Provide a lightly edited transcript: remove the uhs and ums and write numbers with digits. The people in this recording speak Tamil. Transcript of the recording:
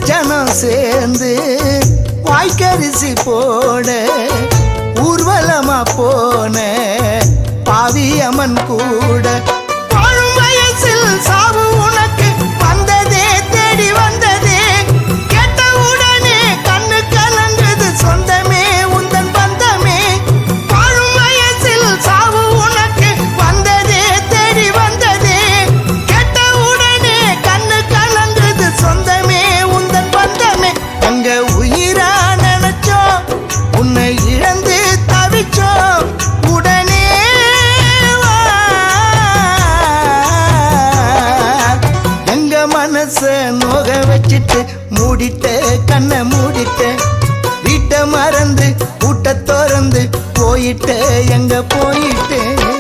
ஜனம் சேர்ந்து வாய்க்கரிசி போட ஊர்வலமா போன பாவியம்மன் கூட வாழும் வயசில் சாவு உனக்கு வந்ததே தேடி வந்ததே கேட்ட உடனே கண்ணு கலங்குது சொந்தமே உந்தன் பந்தமே வாழும் வயசில் சாவு உனக்கு வந்ததே தேடி வந்ததே கேட்ட உடனே கண்ணு கலங்குது சொந்தமே உந்தன் பந்தமே அங்க உயிரா நினைச்சோம் உன்னை இழந்து தவிச்சோம் உடனே எங்க மனச நோக வச்சிட்டு மூடிட்ட கண்ணை மூடிட்ட வீட்டை மறந்து கூட்ட திறந்து போயிட்ட எங்க போயிட்டேன்